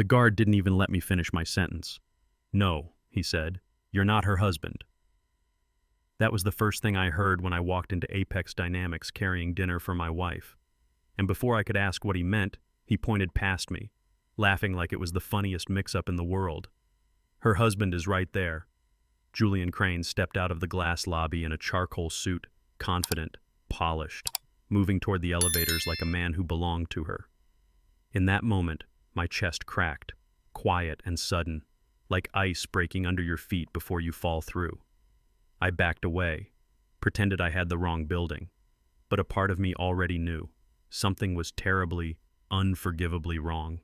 The guard didn't even let me finish my sentence. "No," he said, "you're not her husband." That was the first thing I heard when I walked into Apex Dynamics carrying dinner for my wife. And before I could ask what he meant, he pointed past me, laughing like it was the funniest mix-up in the world. "Her husband is right there." Julian Crane stepped out of the glass lobby in a charcoal suit, confident, polished, moving toward the elevators like a man who belonged to her. In that moment, my chest cracked, quiet and sudden, like ice breaking under your feet before you fall through. I backed away, pretended I had the wrong building, but a part of me already knew something was terribly, unforgivably wrong.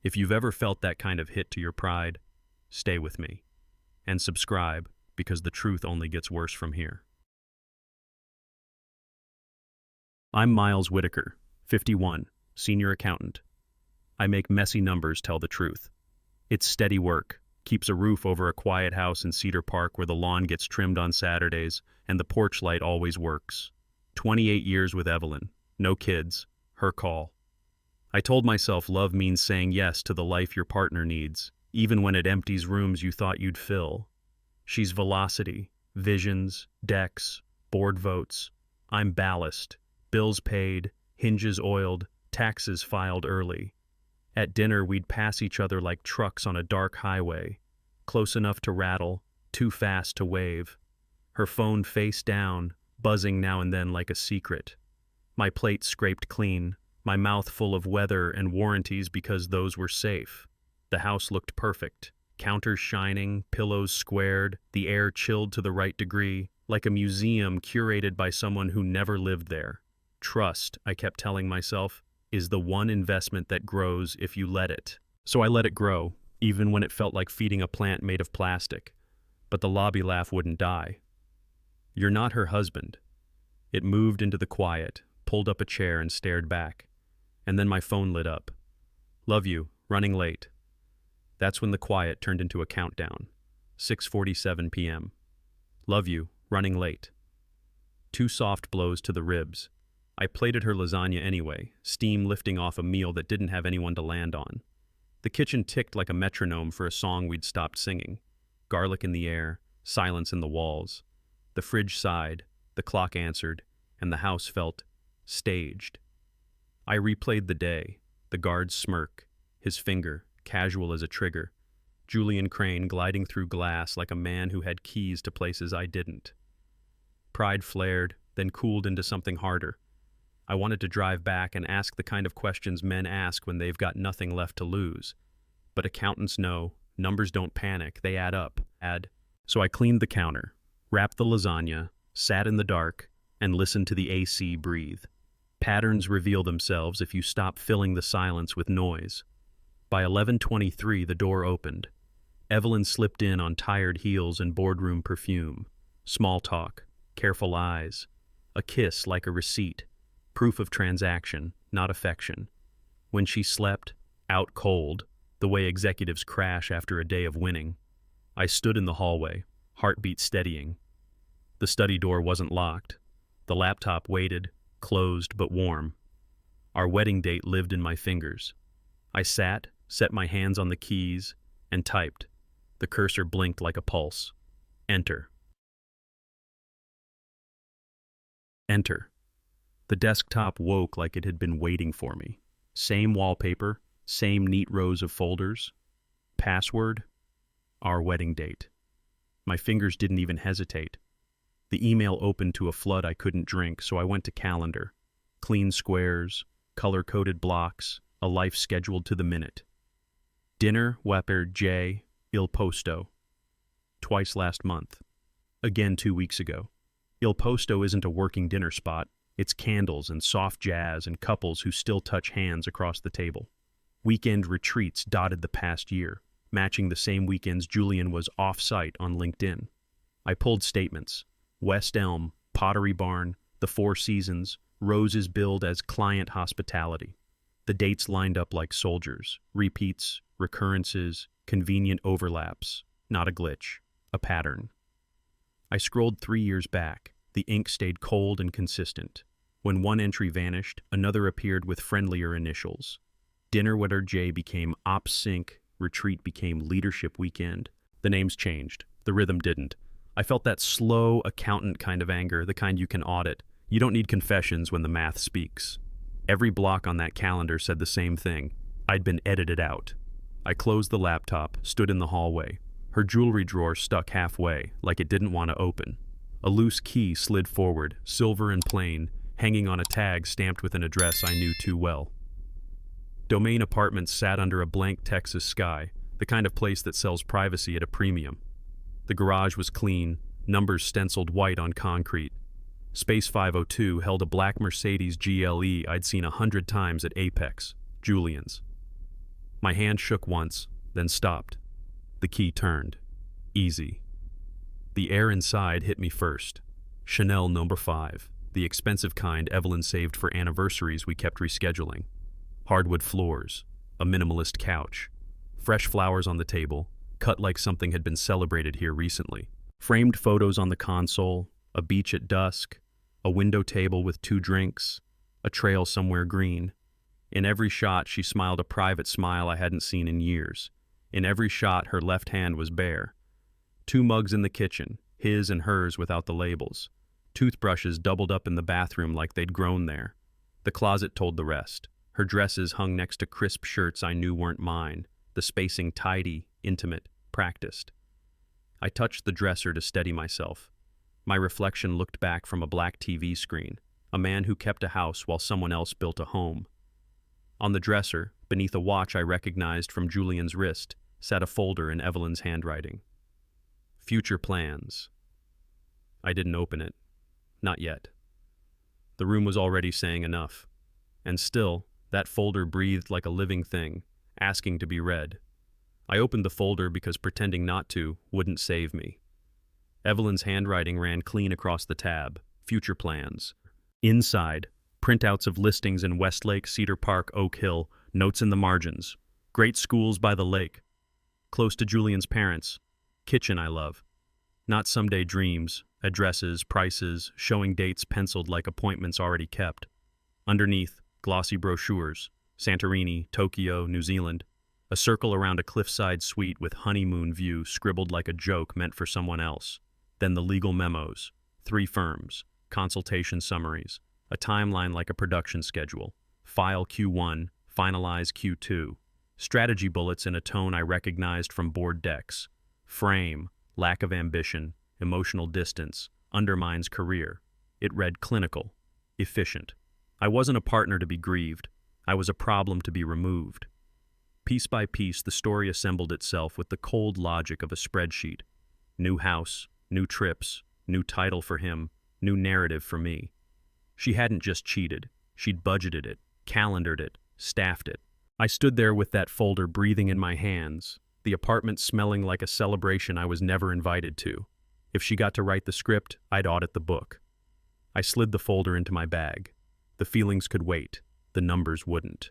If you've ever felt that kind of hit to your pride, stay with me. And subscribe, because the truth only gets worse from here. I'm Miles Whitaker, 51, senior accountant. I make messy numbers tell the truth. It's steady work, keeps a roof over a quiet house in Cedar Park where the lawn gets trimmed on Saturdays and the porch light always works. 28 years with Evelyn, no kids, her call. I told myself love means saying yes to the life your partner needs, even when it empties rooms you thought you'd fill. She's velocity, visions, decks, board votes. I'm ballast, bills paid, hinges oiled, taxes filed early. At dinner, we'd pass each other like trucks on a dark highway, close enough to rattle, too fast to wave. Her phone face down, buzzing now and then like a secret. My plate scraped clean, my mouth full of weather and warranties because those were safe. The house looked perfect, counters shining, pillows squared, the air chilled to the right degree, like a museum curated by someone who never lived there. Trust, I kept telling myself, is the one investment that grows if you let it. So I let it grow, even when it felt like feeding a plant made of plastic. But the lobby laugh wouldn't die. "You're not her husband." It moved into the quiet, pulled up a chair and stared back. And then my phone lit up. "Love you, running late." That's when the quiet turned into a countdown. 6:47 p.m. "Love you, running late." Two soft blows to the ribs. I plated her lasagna anyway, steam lifting off a meal that didn't have anyone to land on. The kitchen ticked like a metronome for a song we'd stopped singing. Garlic in the air, silence in the walls. The fridge sighed, the clock answered, and the house felt staged. I replayed the day, the guard's smirk, his finger, casual as a trigger, Julian Crane gliding through glass like a man who had keys to places I didn't. Pride flared, then cooled into something harder. I wanted to drive back and ask the kind of questions men ask when they've got nothing left to lose. But accountants know, numbers don't panic, they add up. So I cleaned the counter, wrapped the lasagna, sat in the dark, and listened to the AC breathe. Patterns reveal themselves if you stop filling the silence with noise. By 11:23, the door opened. Evelyn slipped in on tired heels and boardroom perfume. Small talk, careful eyes, a kiss like a receipt. Proof of transaction, not affection. When she slept, out cold, the way executives crash after a day of winning, I stood in the hallway, heartbeat steadying. The study door wasn't locked. The laptop waited, closed but warm. Our wedding date lived in my fingers. I sat, set my hands on the keys, and typed. The cursor blinked like a pulse. Enter. Enter. The desktop woke like it had been waiting for me. Same wallpaper, same neat rows of folders. Password, our wedding date. My fingers didn't even hesitate. The email opened to a flood I couldn't drink, so I went to calendar. Clean squares, color-coded blocks, a life scheduled to the minute. Dinner, Wepper, J, Il Posto. Twice last month. Again 2 weeks ago. Il Posto isn't a working dinner spot. It's candles and soft jazz and couples who still touch hands across the table. Weekend retreats dotted the past year, matching the same weekends Julian was off-site on LinkedIn. I pulled statements. West Elm, Pottery Barn, the Four Seasons, roses billed as client hospitality. The dates lined up like soldiers. Repeats, recurrences, convenient overlaps. Not a glitch, a pattern. I scrolled 3 years back. The ink stayed cold and consistent. When one entry vanished, another appeared with friendlier initials. Dinner with her J became Op Sync, retreat became leadership weekend. The names changed. The rhythm didn't. I felt that slow accountant kind of anger, the kind you can audit. You don't need confessions when the math speaks. Every block on that calendar said the same thing. I'd been edited out. I closed the laptop, stood in the hallway. Her jewelry drawer stuck halfway, like it didn't want to open. A loose key slid forward, silver and plain, hanging on a tag stamped with an address I knew too well. Domain Apartments sat under a blank Texas sky, the kind of place that sells privacy at a premium. The garage was clean, numbers stenciled white on concrete. Space 502 held a black Mercedes GLE I'd seen 100 times at Apex, Julian's. My hand shook once, then stopped. The key turned. Easy. The air inside hit me first. Chanel No. 5, the expensive kind Evelyn saved for anniversaries we kept rescheduling. Hardwood floors, a minimalist couch, fresh flowers on the table, cut like something had been celebrated here recently. Framed photos on the console, a beach at dusk, a window table with 2 drinks, a trail somewhere green. In every shot, she smiled a private smile I hadn't seen in years. In every shot, her left hand was bare. 2 mugs in the kitchen, his and hers without the labels. Toothbrushes doubled up in the bathroom like they'd grown there. The closet told the rest. Her dresses hung next to crisp shirts I knew weren't mine, the spacing tidy, intimate, practiced. I touched the dresser to steady myself. My reflection looked back from a black TV screen, a man who kept a house while someone else built a home. On the dresser, beneath a watch I recognized from Julian's wrist, sat a folder in Evelyn's handwriting. Future plans. I didn't open it. Not yet. The room was already saying enough. And still, that folder breathed like a living thing, asking to be read. I opened the folder because pretending not to wouldn't save me. Evelyn's handwriting ran clean across the tab. Future plans. Inside, printouts of listings in Westlake, Cedar Park, Oak Hill, notes in the margins. Great schools by the lake. Close to Julian's parents. Kitchen I love. Not someday dreams, addresses, prices, showing dates penciled like appointments already kept. Underneath, glossy brochures. Santorini, Tokyo, New Zealand. A circle around a cliffside suite with honeymoon view scribbled like a joke meant for someone else. Then the legal memos. 3 firms. Consultation summaries. A timeline like a production schedule. File Q1, finalize Q2. Strategy bullets in a tone I recognized from board decks. Frame, lack of ambition, emotional distance, undermines career. It read clinical, efficient. I wasn't a partner to be grieved. I was a problem to be removed. Piece by piece, the story assembled itself with the cold logic of a spreadsheet. New house, new trips, new title for him, new narrative for me. She hadn't just cheated. She'd budgeted it, calendared it, staffed it. I stood there with that folder breathing in my hands, the apartment smelling like a celebration I was never invited to. If she got to write the script, I'd audit the book. I slid the folder into my bag. The feelings could wait. The numbers wouldn't.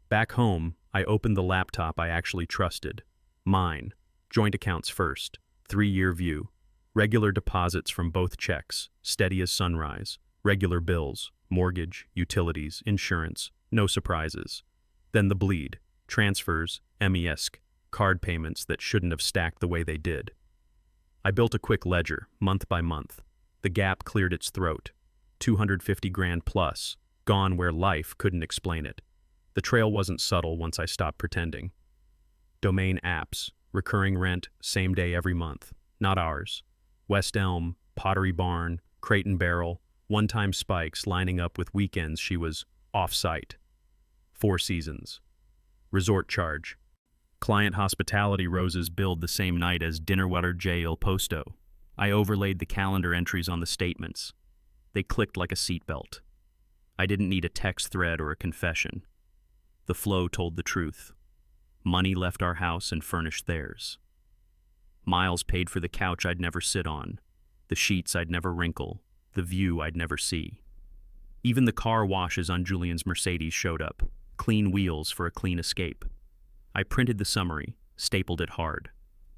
Back home, I opened the laptop I actually trusted. Mine. Joint accounts first. 3-year view. Regular deposits from both checks, steady as sunrise. Regular bills, mortgage, utilities, insurance, no surprises. Then the bleed, transfers, MESC, card payments that shouldn't have stacked the way they did. I built a quick ledger, month by month. The gap cleared its throat. 250 grand plus, gone where life couldn't explain it. The trail wasn't subtle once I stopped pretending. Domain apps, recurring rent, same day every month. Not ours. West Elm, Pottery Barn, Crate and Barrel, one-time spikes lining up with weekends she was off-site. 4 Seasons. Resort charge. Client hospitality roses billed the same night as Dinnerwater J Il Posto. I overlaid the calendar entries on the statements. They clicked like a seatbelt. I didn't need a text thread or a confession. The flow told the truth. Money left our house and furnished theirs. Miles paid for the couch I'd never sit on, the sheets I'd never wrinkle, the view I'd never see. Even the car washes on Julian's Mercedes showed up, clean wheels for a clean escape. I printed the summary, stapled it hard.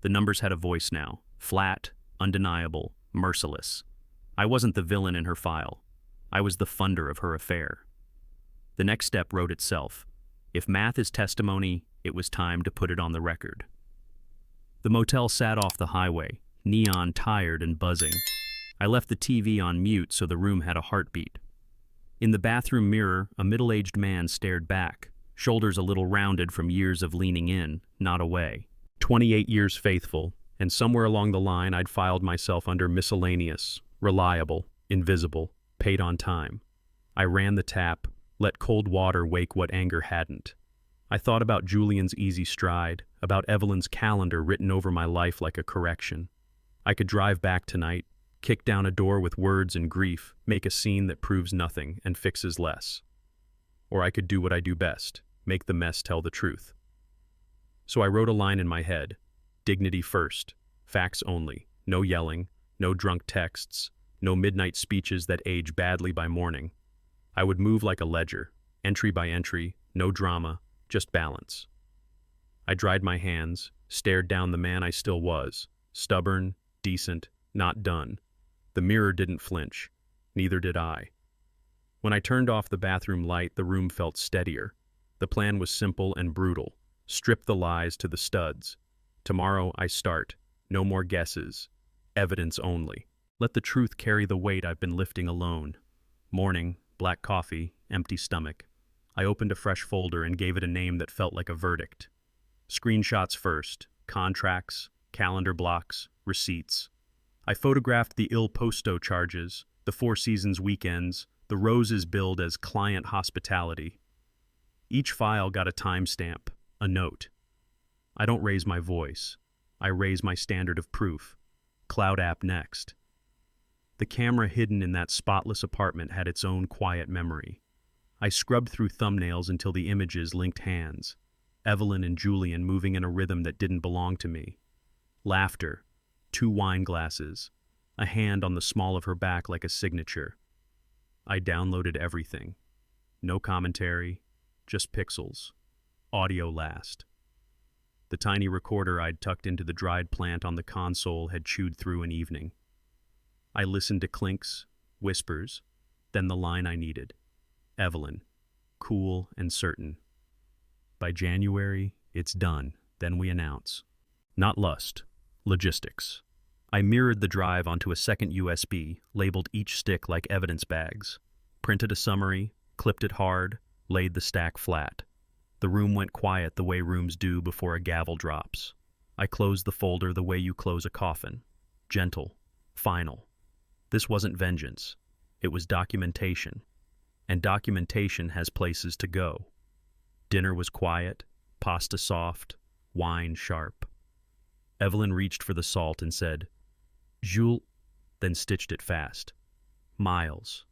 The numbers had a voice now, flat, undeniable, merciless. I wasn't the villain in her file. I was the funder of her affair. The next step wrote itself. If math is testimony, it was time to put it on the record. The motel sat off the highway, neon tired and buzzing. I left the TV on mute so the room had a heartbeat. In the bathroom mirror, a middle-aged man stared back, shoulders a little rounded from years of leaning in, not away. 28 years faithful, and somewhere along the line I'd filed myself under miscellaneous, reliable, invisible, paid on time. I ran the tap, let cold water wake what anger hadn't. I thought about Julian's easy stride, about Evelyn's calendar written over my life like a correction. I could drive back tonight, kick down a door with words and grief, make a scene that proves nothing and fixes less. Or I could do what I do best, make the mess tell the truth. So I wrote a line in my head: dignity first, facts only, no yelling, no drunk texts, no midnight speeches that age badly by morning. I would move like a ledger, entry by entry, no drama, just balance. I dried my hands, stared down the man I still was, stubborn, decent, not done. The mirror didn't flinch, neither did I. When I turned off the bathroom light, the room felt steadier. The plan was simple and brutal. Strip the lies to the studs. Tomorrow I start. No more guesses. Evidence only. Let the truth carry the weight I've been lifting alone. Morning, black coffee, empty stomach. I opened a fresh folder and gave it a name that felt like a verdict. Screenshots first. Contracts, calendar blocks, receipts. I photographed the Il Posto charges, the Four Seasons weekends, the roses billed as client hospitality. Each file got a timestamp, a note. I don't raise my voice. I raise my standard of proof. Cloud app next. The camera hidden in that spotless apartment had its own quiet memory. I scrubbed through thumbnails until the images linked hands. Evelyn and Julian moving in a rhythm that didn't belong to me. Laughter. 2 wine glasses. A hand on the small of her back like a signature. I downloaded everything. No commentary, just pixels. Audio last. The tiny recorder I'd tucked into the dried plant on the console had chewed through an evening. I listened to clinks, whispers, then the line I needed. Evelyn, cool and certain. By January, it's done, then we announce. Not lust, logistics. I mirrored the drive onto a second USB, labeled each stick like evidence bags, printed a summary, clipped it hard, laid the stack flat. The room went quiet the way rooms do before a gavel drops. I closed the folder the way you close a coffin. Gentle, final. This wasn't vengeance. It was documentation. And documentation has places to go. Dinner was quiet, pasta soft, wine sharp. Evelyn reached for the salt and said, Jules, then stitched it fast. Miles.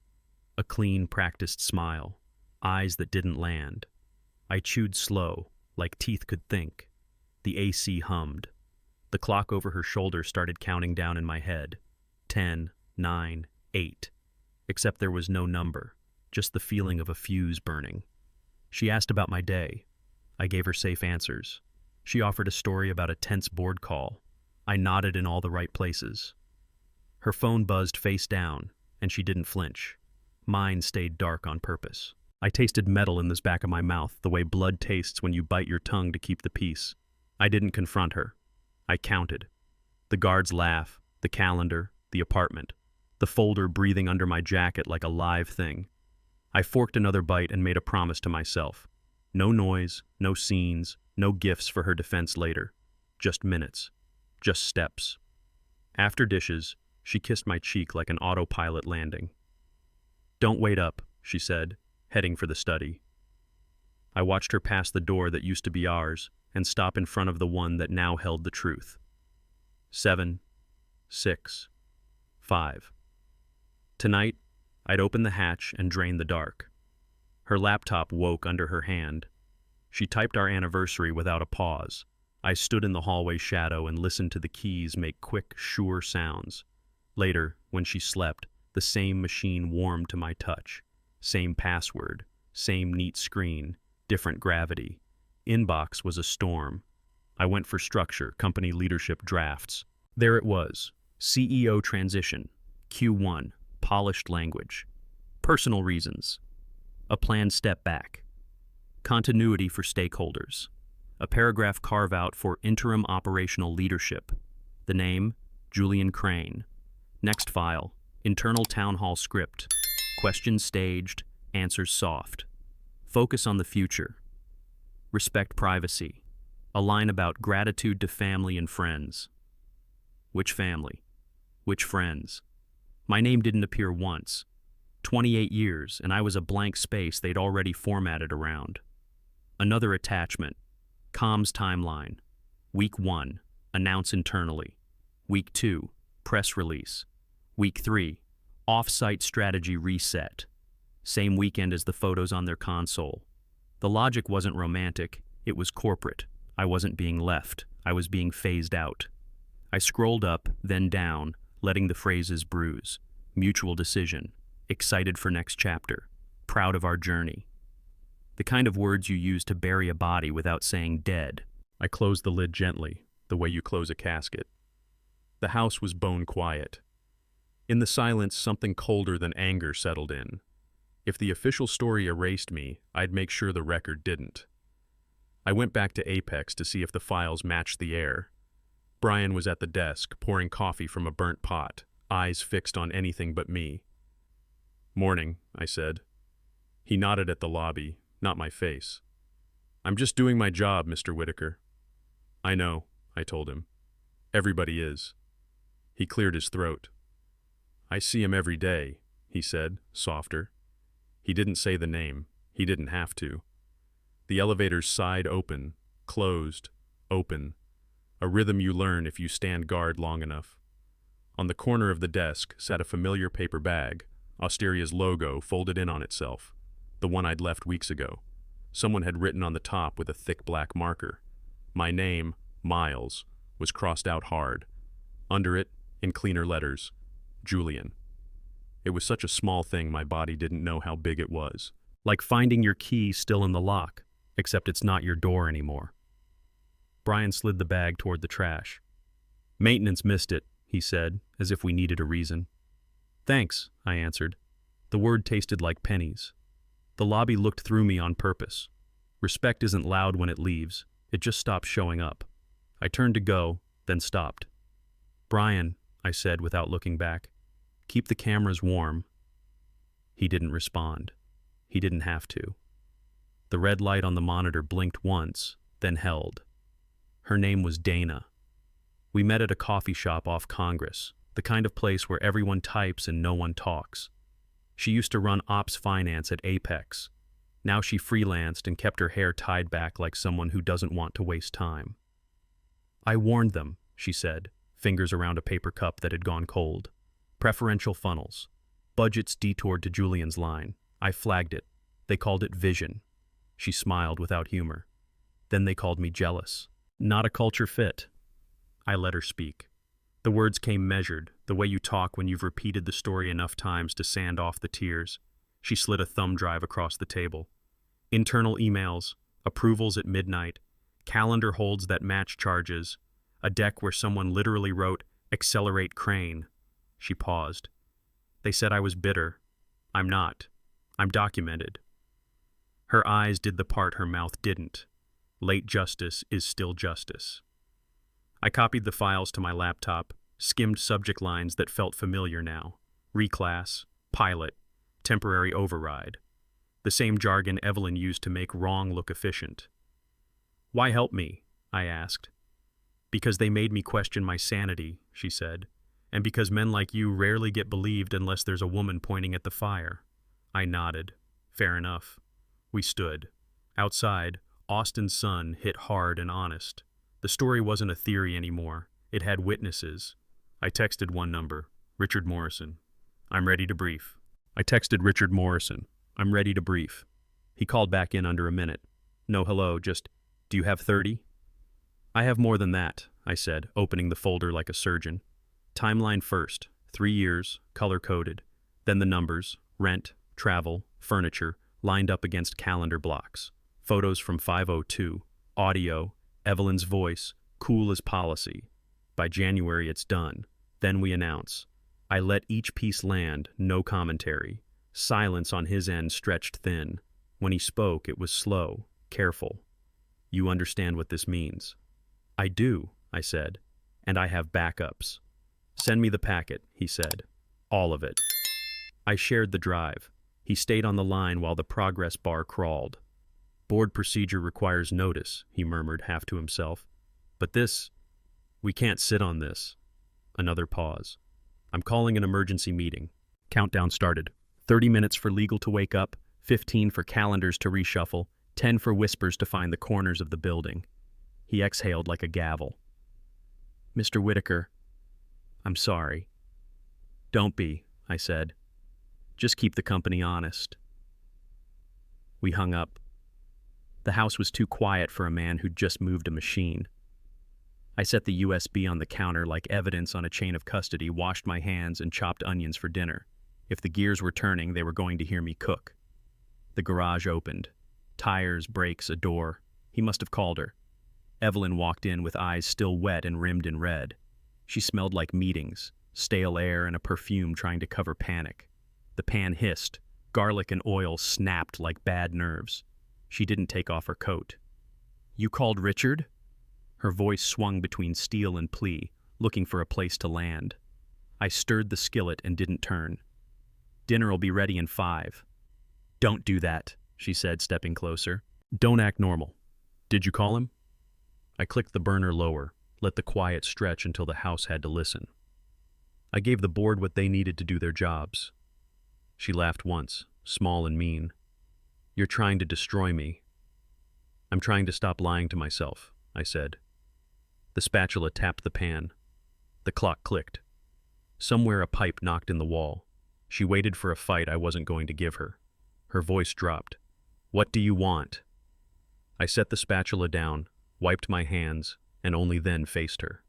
A clean, practiced smile. Eyes that didn't land. I chewed slow, like teeth could think. The AC hummed. The clock over her shoulder started counting down in my head. 10, 9, 8. Except there was no number, just the feeling of a fuse burning. She asked about my day. I gave her safe answers. She offered a story about a tense board call. I nodded in all the right places. Her phone buzzed face down, and she didn't flinch. Mine stayed dark on purpose. I tasted metal in this back of my mouth, the way blood tastes when you bite your tongue to keep the peace. I didn't confront her. I counted. The guard's laugh, the calendar, the apartment, the folder breathing under my jacket like a live thing. I forked another bite and made a promise to myself. No noise, no scenes, no gifts for her defense later. Just minutes. Just steps. After dishes, she kissed my cheek like an autopilot landing. Don't wait up, she said, heading for the study. I watched her pass the door that used to be ours and stop in front of the one that now held the truth. 7, 6, 5. Tonight, I'd open the hatch and drain the dark. Her laptop woke under her hand. She typed our anniversary without a pause. I stood in the hallway shadow and listened to the keys make quick, sure sounds. Later, when she slept, the same machine warmed to my touch. Same password, same neat screen, different gravity. Inbox was a storm. I went for structure, company leadership drafts. There it was. CEO transition. Q1. Polished language. Personal reasons. A planned step back. Continuity for stakeholders. A paragraph carve-out for interim operational leadership. The name, Julian Crane. Next file, internal town hall script. Questions staged, answers soft. Focus on the future. Respect privacy. A line about gratitude to family and friends. Which family? Which friends? My name didn't appear once. 28 years, and I was a blank space they'd already formatted around. Another attachment. Comms timeline. Week 1, announce internally. Week 2, press release. Week 3, off-site strategy reset. Same weekend as the photos on their console. The logic wasn't romantic, it was corporate. I wasn't being left, I was being phased out. I scrolled up, then down, letting the phrases bruise. Mutual decision. Excited for next chapter. Proud of our journey. The kind of words you use to bury a body without saying dead. I closed the lid gently, the way you close a casket. The house was bone quiet. In the silence, something colder than anger settled in. If the official story erased me, I'd make sure the record didn't. I went back to Apex to see if the files matched the air. Brian was at the desk, pouring coffee from a burnt pot, eyes fixed on anything but me. "Morning," I said. He nodded at the lobby, not my face. "I'm just doing my job, Mr. Whitaker." "I know," I told him. "Everybody is." He cleared his throat. "I see him every day," he said, softer. He didn't say the name. He didn't have to. The elevators sighed open, closed, open. A rhythm you learn if you stand guard long enough. On the corner of the desk sat a familiar paper bag, Osteria's logo folded in on itself, the one I'd left weeks ago. Someone had written on the top with a thick black marker. My name, Miles, was crossed out hard. Under it, in cleaner letters, Julian. It was such a small thing my body didn't know how big it was. Like finding your key still in the lock, except it's not your door anymore. Brian slid the bag toward the trash. "Maintenance missed it," he said, as if we needed a reason. "Thanks," I answered. The word tasted like pennies. The lobby looked through me on purpose. Respect isn't loud when it leaves. It just stops showing up. I turned to go, then stopped. "Brian," I said without looking back, "keep the cameras warm." He didn't respond. He didn't have to. The red light on the monitor blinked once, then held. Her name was Dana. We met at a coffee shop off Congress, the kind of place where everyone types and no one talks. She used to run ops finance at Apex. Now she freelanced and kept her hair tied back like someone who doesn't want to waste time. "I warned them," she said, fingers around a paper cup that had gone cold. "Preferential funnels. Budgets detoured to Julian's line. I flagged it. They called it vision." She smiled without humor. "Then they called me jealous. Not a culture fit." I let her speak. The words came measured, the way you talk when you've repeated the story enough times to sand off the tears. She slid a thumb drive across the table. Internal emails, approvals at midnight, calendar holds that match charges, a deck where someone literally wrote, "Accelerate Crane." She paused. "They said I was bitter. I'm not. I'm documented." Her eyes did the part her mouth didn't. Late justice is still justice. I copied the files to my laptop, skimmed subject lines that felt familiar now. Reclass, pilot, temporary override. The same jargon Evelyn used to make wrong look efficient. "Why help me?" I asked. "Because they made me question my sanity," she said, "and because men like you rarely get believed unless there's a woman pointing at the fire." I nodded. Fair enough. We stood. Outside, Austin's sun hit hard and honest. The story wasn't a theory anymore. It had witnesses. I texted one number, Richard Morrison. "I'm ready to brief." I texted Richard Morrison. "I'm ready to brief." He called back in under a minute. "No hello, just, do you have 30? "I have more than that," I said, opening the folder like a surgeon. Timeline first, 3 years, color-coded. Then the numbers, rent, travel, furniture, lined up against calendar blocks. Photos from 502, audio, Evelyn's voice, cool as policy. By January it's done. Then we announce. I let each piece land, no commentary. Silence on his end stretched thin. When he spoke, it was slow, careful. You understand what this means. I do, I said, and I have backups. Send me the packet, he said. All of it. I shared the drive. He stayed on the line while the progress bar crawled. Board procedure requires notice, he murmured half to himself. But this, we can't sit on this. Another pause. I'm calling an emergency meeting. Countdown started. 30 minutes for legal to wake up, 15 for calendars to reshuffle, 10 for whispers to find the corners of the building. He exhaled like a gavel. Mr. Whitaker, I'm sorry. Don't be, I said. Just keep the company honest. We hung up. The house was too quiet for a man who'd just moved a machine. I set the USB on the counter like evidence on a chain of custody, washed my hands, and chopped onions for dinner. If the gears were turning, they were going to hear me cook. The garage opened. Tires, brakes, a door. He must have called her. Evelyn walked in with eyes still wet and rimmed in red. She smelled like meetings, stale air and a perfume trying to cover panic. The pan hissed. Garlic and oil snapped like bad nerves. She didn't take off her coat. You called Richard? Her voice swung between steel and plea, looking for a place to land. I stirred the skillet and didn't turn. Dinner'll be ready in 5. Don't do that, she said, stepping closer. Don't act normal. Did you call him? I clicked the burner lower, let the quiet stretch until the house had to listen. I gave the board what they needed to do their jobs. She laughed once, small and mean. You're trying to destroy me. I'm trying to stop lying to myself, I said. The spatula tapped the pan. The clock clicked. Somewhere a pipe knocked in the wall. She waited for a fight I wasn't going to give her. Her voice dropped. What do you want? I set the spatula down, wiped my hands, and only then faced her.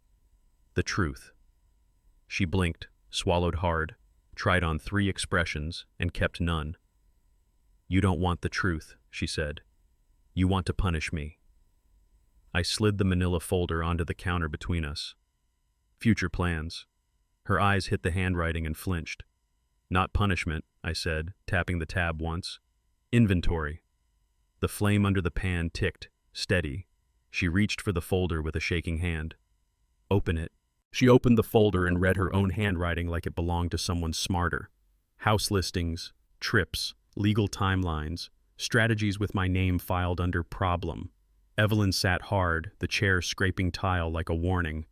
The truth. She blinked, swallowed hard, tried on 3 expressions, and kept none. You don't want the truth, she said. You want to punish me. I slid the manila folder onto the counter between us. Future plans. Her eyes hit the handwriting and flinched. Not punishment, I said, tapping the tab once. Inventory. The flame under the pan ticked, steady. She reached for the folder with a shaking hand. Open it. She opened the folder and read her own handwriting like it belonged to someone smarter. House listings, trips, legal timelines, strategies with my name filed under problem. Evelyn sat hard, the chair scraping tile like a warning.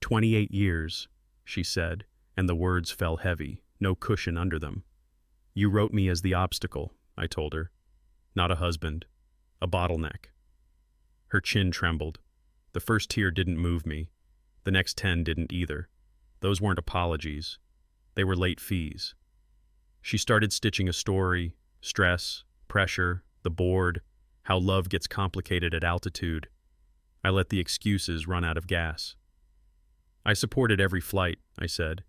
28 years, she said, and the words fell heavy, no cushion under them. You wrote me as the obstacle, I told her. Not a husband, a bottleneck. Her chin trembled. The first tear didn't move me. The next 10 didn't either. Those weren't apologies. They were late fees. She started stitching a story, stress, pressure, the board, how love gets complicated at altitude. I let the excuses run out of gas. I supported every flight, I said.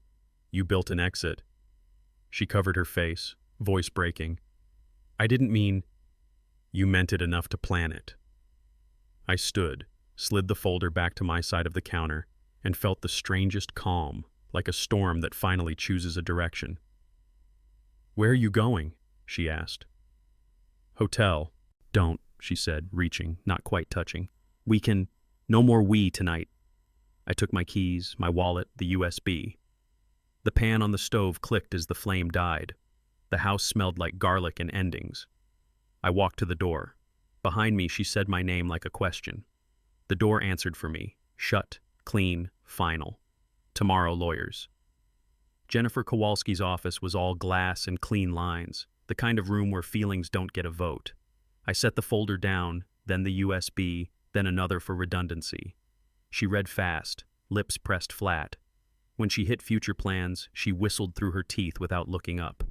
You built an exit. She covered her face, voice breaking. I didn't mean, you meant it enough to plan it. I stood, slid the folder back to my side of the counter, and felt the strangest calm, like a storm that finally chooses a direction. Where are you going? She asked. Hotel. Don't, she said, reaching, not quite touching. We can, no more we tonight. I took my keys, my wallet, the USB. The pan on the stove clicked as the flame died. The house smelled like garlic and endings. I walked to the door. Behind me, she said my name like a question. The door answered for me. Shut, clean, final. Tomorrow, lawyers. Jennifer Kowalski's office was all glass and clean lines, the kind of room where feelings don't get a vote. I set the folder down, then the USB, then another for redundancy. She read fast, lips pressed flat. When she hit future plans, she whistled through her teeth without looking up.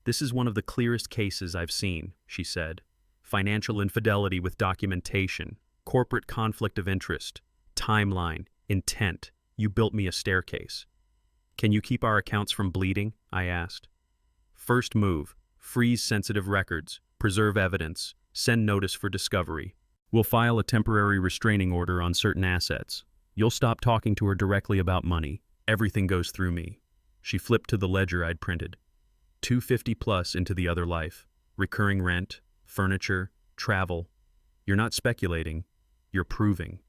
This is one of the clearest cases I've seen, she said. Financial infidelity with documentation, corporate conflict of interest, timeline, intent. You built me a staircase. Can you keep our accounts from bleeding? I asked. First move, freeze sensitive records, preserve evidence, send notice for discovery. We'll file a temporary restraining order on certain assets. You'll stop talking to her directly about money. Everything goes through me. She flipped to the ledger I'd printed. $250 plus into the other life. Recurring rent, furniture, travel. You're not speculating, you're proving.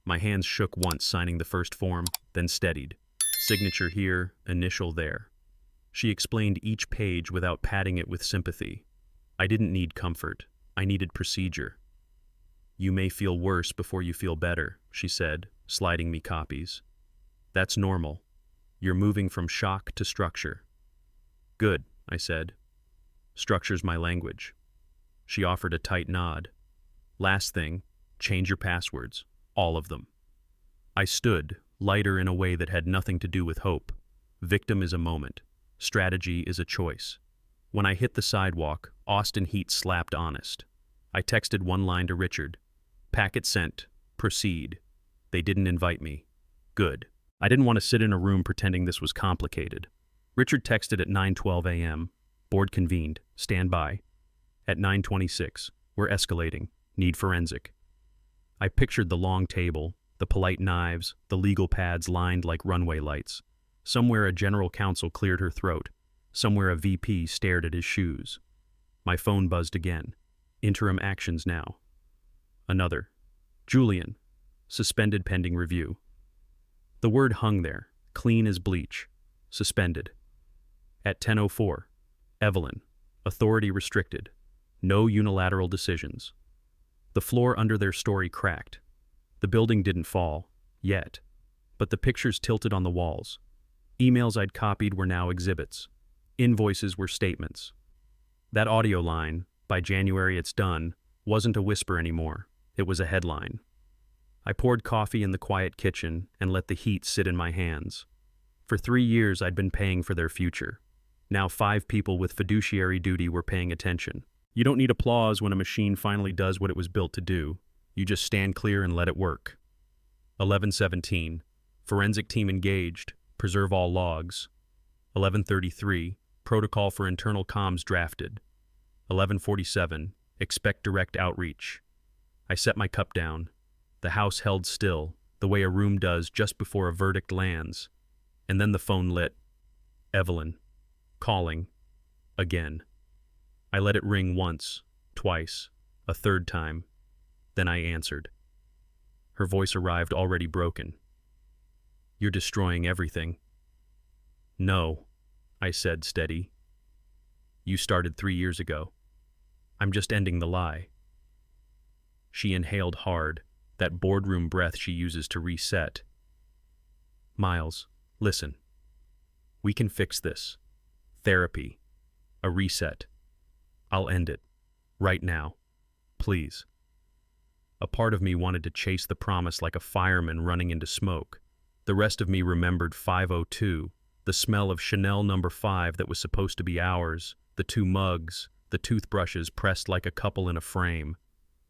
My hands shook once signing the first form, then steadied. Signature here, initial there. She explained each page without padding it with sympathy. I didn't need comfort, I needed procedure. You may feel worse before you feel better, she said, sliding me copies. That's normal. You're moving from shock to structure. Good, I said. Structure's my language. She offered a tight nod. Last thing, change your passwords. All of them. I stood, lighter in a way that had nothing to do with hope. Victim is a moment. Strategy is a choice. When I hit the sidewalk, Austin Heat slapped honest. I texted one line to Richard. Packet sent. Proceed. They didn't invite me. Good. I didn't want to sit in a room pretending this was complicated. Richard texted at 9:12 a.m. Board convened. Stand by. At 9:26. We're escalating. Need forensic. I pictured the long table, the polite knives, the legal pads lined like runway lights. Somewhere a general counsel cleared her throat. Somewhere a VP stared at his shoes. My phone buzzed again. Interim actions now. Another. Julian. Suspended pending review. The word hung there, clean as bleach. Suspended. At 10:04. Evelyn. Authority restricted. No unilateral decisions. The floor under their story cracked. The building didn't fall, yet, but the pictures tilted on the walls. Emails I'd copied were now exhibits. Invoices were statements. That audio line, by January it's done, wasn't a whisper anymore. It was a headline. I poured coffee in the quiet kitchen and let the heat sit in my hands. For 3 years I'd been paying for their future. Now 5 people with fiduciary duty were paying attention. You don't need applause when a machine finally does what it was built to do. You just stand clear and let it work. 11:17. Forensic team engaged. Preserve all logs. 11:33. Protocol for internal comms drafted. 11:47. Expect direct outreach. I set my cup down. The house held still, the way a room does just before a verdict lands. And then the phone lit. Evelyn. Calling. Again. I let it ring once, twice, a third time. Then I answered. Her voice arrived already broken. You're destroying everything. No, I said, steady. You started 3 years ago. I'm just ending the lie. She inhaled hard, that boardroom breath she uses to reset. Miles, listen. We can fix this. Therapy. A reset. I'll end it. Right now. Please. A part of me wanted to chase the promise like a fireman running into smoke. The rest of me remembered 502, the smell of Chanel No. 5 that was supposed to be ours, the 2 mugs, the toothbrushes pressed like a couple in a frame.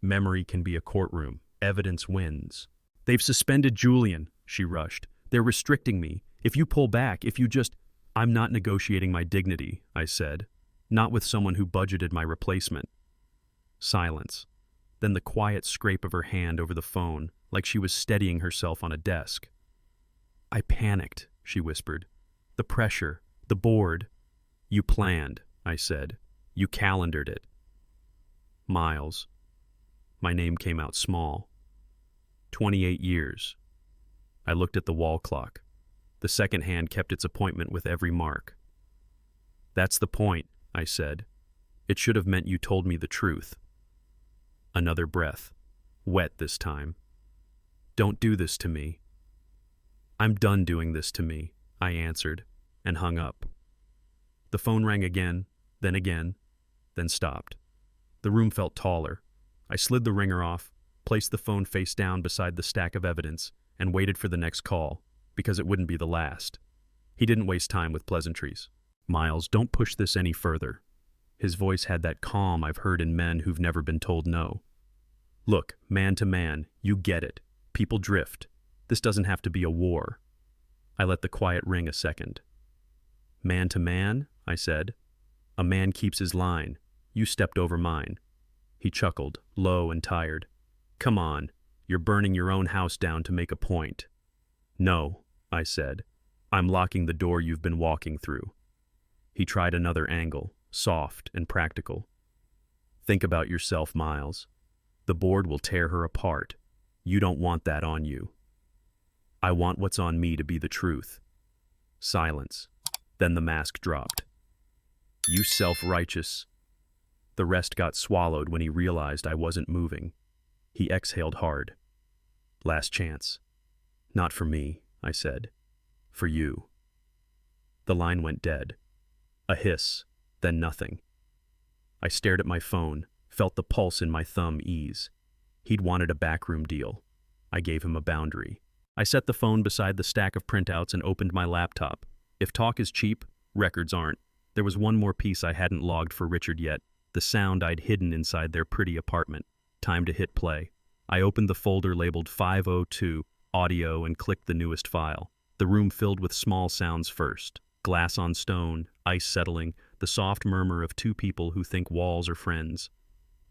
Memory can be a courtroom. Evidence wins. They've suspended Julian, she rushed. They're restricting me. If you pull back, if you just... I'm not negotiating my dignity, I said. Not with someone who budgeted my replacement. Silence. Then the quiet scrape of her hand over the phone, like she was steadying herself on a desk. I panicked, she whispered. The pressure, the board. You planned, I said. You calendared it. Miles. My name came out small. 28 years. I looked at the wall clock. The second hand kept its appointment with every mark. That's the point, I said. It should have meant you told me the truth. Another breath. Wet this time. Don't do this to me. I'm done doing this to me, I answered, and hung up. The phone rang again, then stopped. The room felt taller. I slid the ringer off, placed the phone face down beside the stack of evidence, and waited for the next call, because it wouldn't be the last. He didn't waste time with pleasantries. Miles, don't push this any further. His voice had that calm I've heard in men who've never been told no. Look, man to man, you get it. People drift. This doesn't have to be a war. I let the quiet ring a second. Man to man, I said. A man keeps his line. You stepped over mine. He chuckled, low and tired. Come on, you're burning your own house down to make a point. No, I said. I'm locking the door you've been walking through. He tried another angle, soft and practical. Think about yourself, Miles. The board will tear her apart. You don't want that on you. I want what's on me to be the truth. Silence. Then the mask dropped. You self-righteous. The rest got swallowed when he realized I wasn't moving. He exhaled hard. Last chance. Not for me, I said. For you. The line went dead. A hiss, then nothing. I stared at my phone, felt the pulse in my thumb ease. He'd wanted a backroom deal. I gave him a boundary. I set the phone beside the stack of printouts and opened my laptop. If talk is cheap, records aren't. There was one more piece I hadn't logged for Richard yet, the sound I'd hidden inside their pretty apartment. Time to hit play. I opened the folder labeled 502, audio, and clicked the newest file. The room filled with small sounds first. Glass on stone, ice settling, the soft murmur of two people who think walls are friends.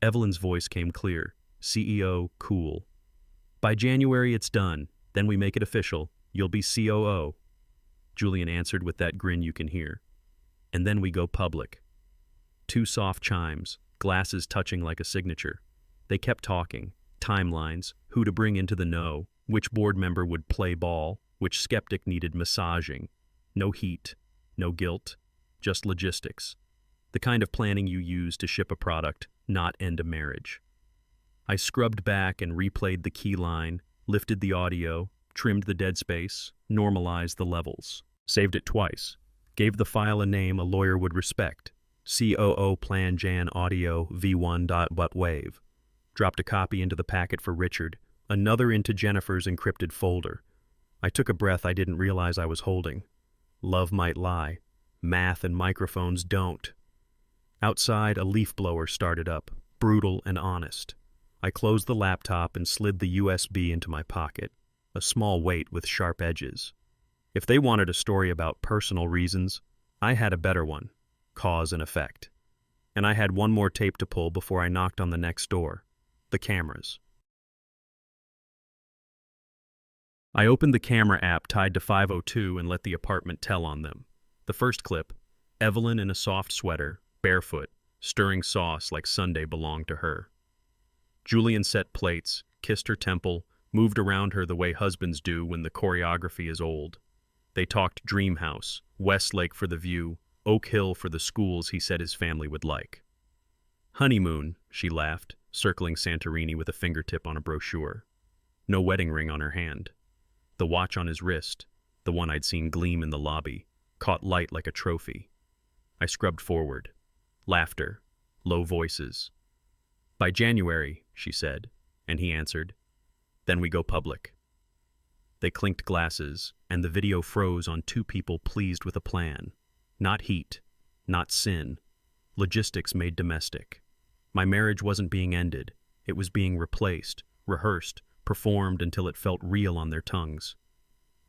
Evelyn's voice came clear. CEO, cool. By January it's done. Then we make it official. You'll be COO. Julian answered with that grin you can hear. And then we go public. Two soft chimes, glasses touching like a signature. They kept talking. Timelines, who to bring into the know, which board member would play ball, which skeptic needed massaging. No heat, no guilt, just logistics. The kind of planning you use to ship a product, not end a marriage. I scrubbed back and replayed the key line, lifted the audio, trimmed the dead space, normalized the levels, saved it twice, gave the file a name a lawyer would respect, COO Plan Jan Audio V1.wave, dropped a copy into the packet for Richard, another into Jennifer's encrypted folder. I took a breath I didn't realize I was holding. Love might lie. Math and microphones don't. Outside, a leaf blower started up, brutal and honest. I closed the laptop and slid the USB into my pocket, a small weight with sharp edges. If they wanted a story about personal reasons, I had a better one, cause and effect. And I had one more tape to pull before I knocked on the next door, the cameras. I opened the camera app tied to 502 and let the apartment tell on them. The first clip, Evelyn in a soft sweater, barefoot, stirring sauce like Sunday belonged to her. Julian set plates, kissed her temple, moved around her the way husbands do when the choreography is old. They talked dream house, Westlake for the view, Oak Hill for the schools he said his family would like. Honeymoon, she laughed, circling Santorini with a fingertip on a brochure. No wedding ring on her hand. The watch on his wrist, the one I'd seen gleam in the lobby, caught light like a trophy. I scrubbed forward. Laughter. Low voices. By January, she said, and he answered, then we go public. They clinked glasses, and the video froze on two people pleased with a plan. Not heat, not sin. Logistics made domestic. My marriage wasn't being ended. It was being replaced, rehearsed, performed until it felt real on their tongues.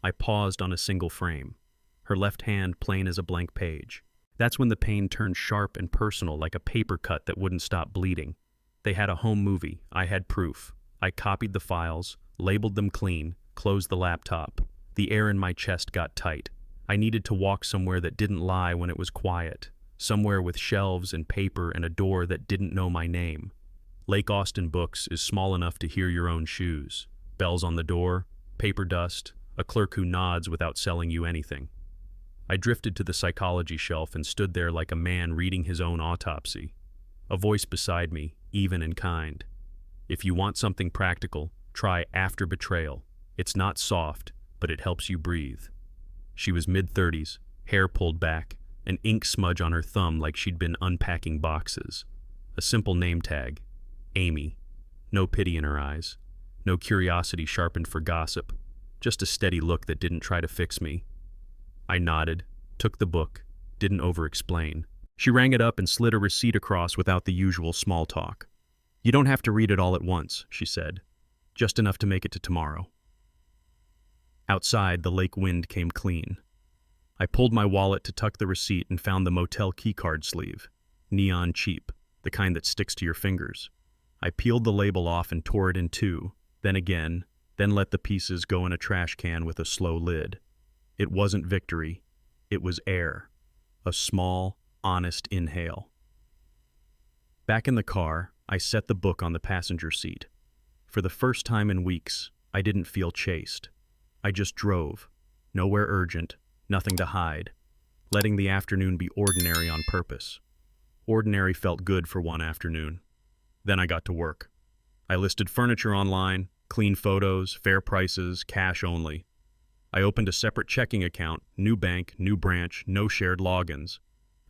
I paused on a single frame, her left hand plain as a blank page. That's when the pain turned sharp and personal like a paper cut that wouldn't stop bleeding. They had a home movie. I had proof. I copied the files, labeled them clean, closed the laptop. The air in my chest got tight. I needed to walk somewhere that didn't lie when it was quiet, somewhere with shelves and paper and a door that didn't know my name. Lake Austin Books is small enough to hear your own shoes. Bells on the door, paper dust, a clerk who nods without selling you anything. I drifted to the psychology shelf and stood there like a man reading his own autopsy. A voice beside me, even and kind. If you want something practical, try After Betrayal. It's not soft, but it helps you breathe. She was mid-30s, hair pulled back, an ink smudge on her thumb like she'd been unpacking boxes. A simple name tag, Amy. No pity in her eyes. No curiosity sharpened for gossip. Just a steady look that didn't try to fix me. I nodded, took the book, didn't over-explain. She rang it up and slid a receipt across without the usual small talk. You don't have to read it all at once, she said. Just enough to make it to tomorrow. Outside, the lake wind came clean. I pulled my wallet to tuck the receipt and found the motel keycard sleeve. Neon cheap, the kind that sticks to your fingers. I peeled the label off and tore it in two, then again, then let the pieces go in a trash can with a slow lid. It wasn't victory. It was air. A small, honest inhale. Back in the car, I set the book on the passenger seat. For the first time in weeks, I didn't feel chased. I just drove. Nowhere urgent, nothing to hide. Letting the afternoon be ordinary on purpose. Ordinary felt good for one afternoon. Then I got to work. I listed furniture online, clean photos, fair prices, cash only. I opened a separate checking account, new bank, new branch, no shared logins.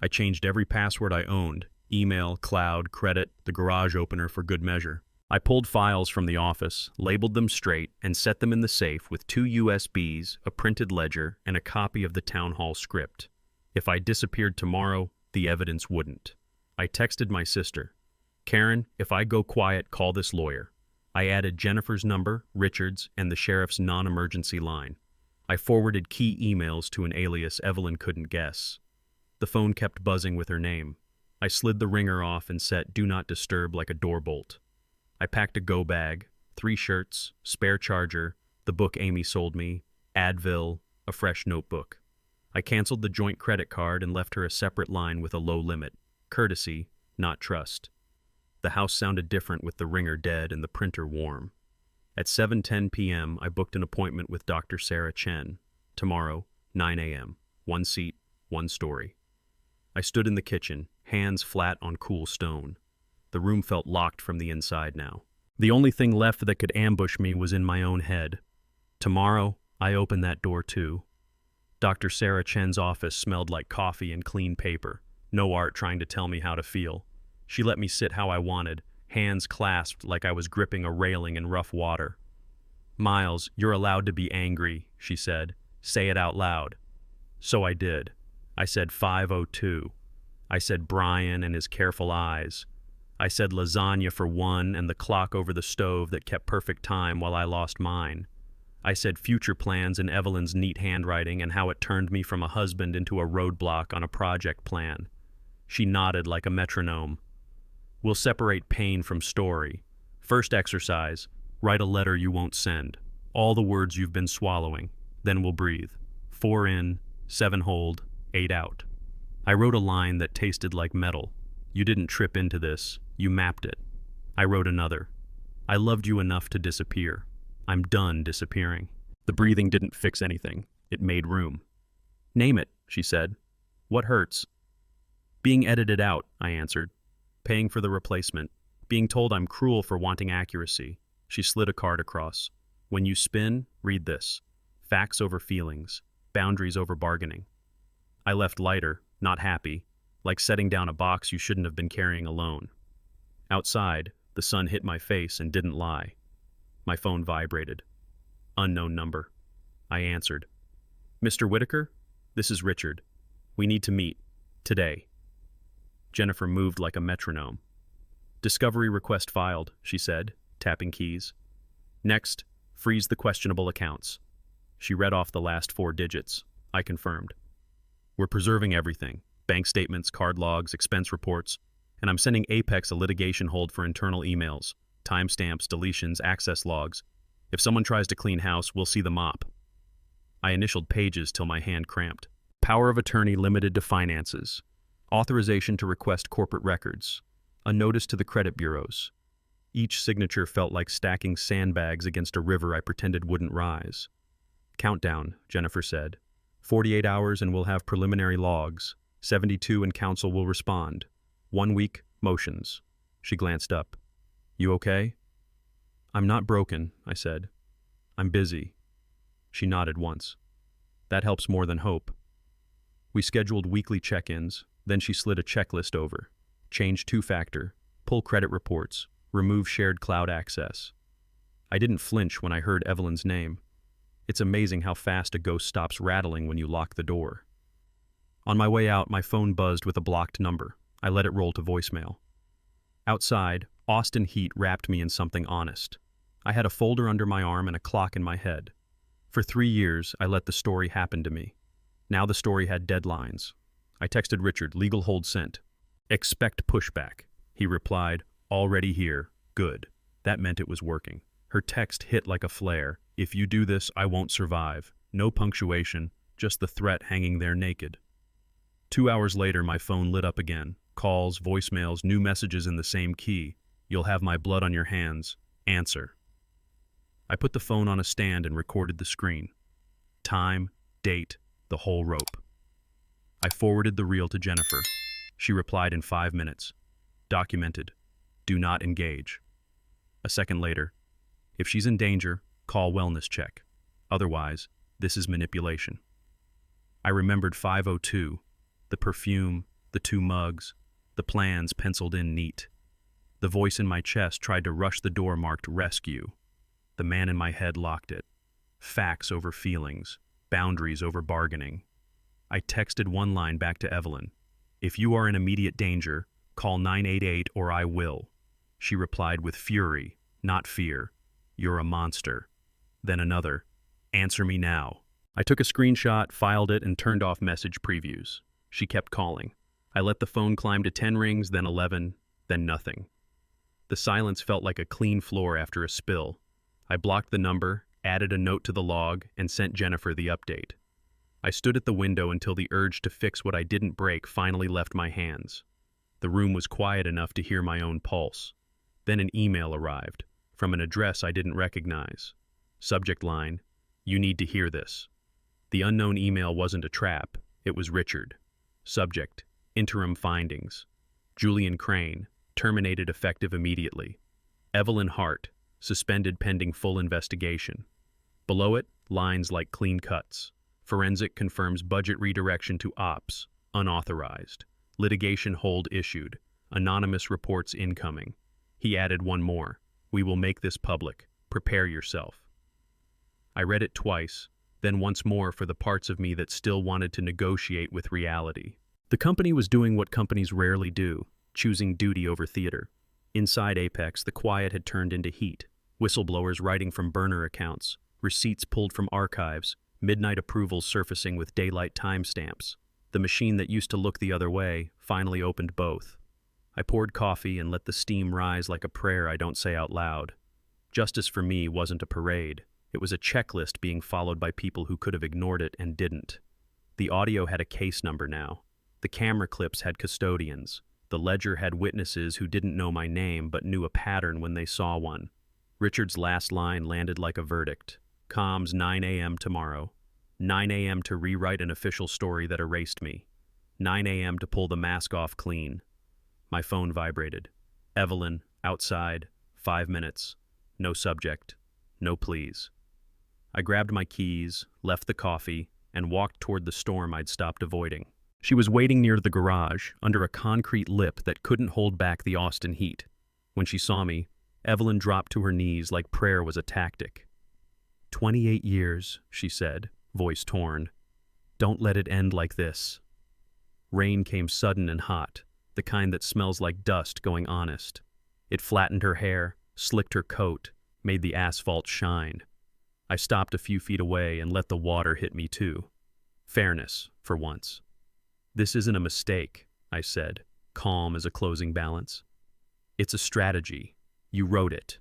I changed every password I owned, email, cloud, credit, the garage opener for good measure. I pulled files from the office, labeled them straight, and set them in the safe with 2 USBs, a printed ledger, and a copy of the town hall script. If I disappeared tomorrow, the evidence wouldn't. I texted my sister, "Karen, if I go quiet, call this lawyer." I added Jennifer's number, Richard's, and the sheriff's non-emergency line. I forwarded key emails to an alias Evelyn couldn't guess. The phone kept buzzing with her name. I slid the ringer off and set Do Not Disturb like a door bolt. I packed a go bag, 3 shirts, spare charger, the book Amy sold me, Advil, a fresh notebook. I canceled the joint credit card and left her a separate line with a low limit. Courtesy, not trust. The house sounded different with the ringer dead and the printer warm. At 7:10 p.m., I booked an appointment with Dr. Sarah Chen. Tomorrow, 9 a.m. 1 seat, 1 story. I stood in the kitchen, hands flat on cool stone. The room felt locked from the inside now. The only thing left that could ambush me was in my own head. Tomorrow, I opened that door too. Dr. Sarah Chen's office smelled like coffee and clean paper. No art trying to tell me how to feel. She let me sit how I wanted, hands clasped like I was gripping a railing in rough water. "Miles, you're allowed to be angry," she said. "Say it out loud." So I did. I said 5:02. I said Brian and his careful eyes. I said lasagna for one and the clock over the stove that kept perfect time while I lost mine. I said future plans in Evelyn's neat handwriting and how it turned me from a husband into a roadblock on a project plan. She nodded like a metronome. "We'll separate pain from story. First exercise, write a letter you won't send. All the words you've been swallowing. Then we'll breathe. 4 in, 7 hold, 8 out." I wrote a line that tasted like metal. "You didn't trip into this. You mapped it." I wrote another. "I loved you enough to disappear. I'm done disappearing." The breathing didn't fix anything. It made room. "Name it," she said. "What hurts?" "Being edited out," I answered. "Paying for the replacement. Being told I'm cruel for wanting accuracy." She slid a card across. "When you spin, read this. Facts over feelings. Boundaries over bargaining." I left lighter, not happy, like setting down a box you shouldn't have been carrying alone. Outside, the sun hit my face and didn't lie. My phone vibrated. Unknown number. I answered. "Mr. Whitaker? This is Richard. We need to meet. Today." Jennifer moved like a metronome. "Discovery request filed," she said, tapping keys. "Next, freeze the questionable accounts." She read off the last 4 digits. I confirmed. "We're preserving everything. Bank statements, card logs, expense reports. And I'm sending Apex a litigation hold for internal emails, timestamps, deletions, access logs. If someone tries to clean house, we'll see the mop." I initialed pages till my hand cramped. Power of attorney limited to finances. Authorization to request corporate records. A notice to the credit bureaus. Each signature felt like stacking sandbags against a river I pretended wouldn't rise. "Countdown," Jennifer said. 48 hours and we'll have preliminary logs. 72 and counsel will respond. 1 week, motions." She glanced up. "You okay?" "I'm not broken," I said. "I'm busy." She nodded once. "That helps more than hope." We scheduled weekly check-ins, then she slid a checklist over. Change 2-factor, pull credit reports, remove shared cloud access. I didn't flinch when I heard Evelyn's name. It's amazing how fast a ghost stops rattling when you lock the door. On my way out, my phone buzzed with a blocked number. I let it roll to voicemail. Outside, Austin heat wrapped me in something honest. I had a folder under my arm and a clock in my head. For 3 years, I let the story happen to me. Now the story had deadlines. I texted Richard, "Legal hold sent. Expect pushback." He replied, "Already here. Good." That meant it was working. Her text hit like a flare. "If you do this, I won't survive." No punctuation, just the threat hanging there naked. 2 hours later, my phone lit up again. Calls, voicemails, new messages in the same key. You'll have my blood on your hands. Answer. I put the phone on a stand and recorded the screen. Time, date, the whole rope. I forwarded the reel to Jennifer. She replied in 5 minutes. Documented. Do not engage. A second later. If she's in danger, call wellness check. Otherwise, this is manipulation. I remembered 5:02, the perfume, the 2 mugs, the plans penciled in neat. The voice in my chest tried to rush the door marked rescue. The man in my head locked it. Facts over feelings, boundaries over bargaining. I texted one line back to Evelyn. If you are in immediate danger, call 988 or I will. She replied with fury, not fear. You're a monster. Then another. Answer me now. I took a screenshot, filed it, and turned off message previews. She kept calling. I let the phone climb to 10 rings, then 11, then nothing. The silence felt like a clean floor after a spill. I blocked the number, added a note to the log, and sent Jennifer the update. I stood at the window until the urge to fix what I didn't break finally left my hands. The room was quiet enough to hear my own pulse. Then an email arrived, from an address I didn't recognize. Subject line, you need to hear this. The unknown email wasn't a trap, it was Richard. Subject, interim findings. Julian Crane, terminated effective immediately. Evelyn Hart, suspended pending full investigation. Below it, lines like clean cuts. Forensic confirms budget redirection to ops, unauthorized. Litigation hold issued. Anonymous reports incoming. He added one more. We will make this public. Prepare yourself. I read it twice, then once more for the parts of me that still wanted to negotiate with reality. The company was doing what companies rarely do, choosing duty over theater. Inside Apex, the quiet had turned into heat. Whistleblowers writing from burner accounts, receipts pulled from archives, midnight approvals surfacing with daylight timestamps. The machine that used to look the other way finally opened both. I poured coffee and let the steam rise like a prayer I don't say out loud. Justice for me wasn't a parade. It was a checklist being followed by people who could have ignored it and didn't. The audio had a case number now. The camera clips had custodians. The ledger had witnesses who didn't know my name but knew a pattern when they saw one. Richard's last line landed like a verdict. Comms 9 a.m. tomorrow. 9 a.m. to rewrite an official story that erased me. 9 a.m. to pull the mask off clean. My phone vibrated. Evelyn, outside, 5 minutes. No subject. No please. I grabbed my keys, left the coffee, and walked toward the storm I'd stopped avoiding. She was waiting near the garage, under a concrete lip that couldn't hold back the Austin heat. When she saw me, Evelyn dropped to her knees like prayer was a tactic. 28 years, she said, voice torn. Don't let it end like this. Rain came sudden and hot, the kind that smells like dust going honest. It flattened her hair, slicked her coat, made the asphalt shine. I stopped a few feet away and let the water hit me too. Fairness, for once. This isn't a mistake, I said, calm as a closing balance. It's a strategy. You wrote it.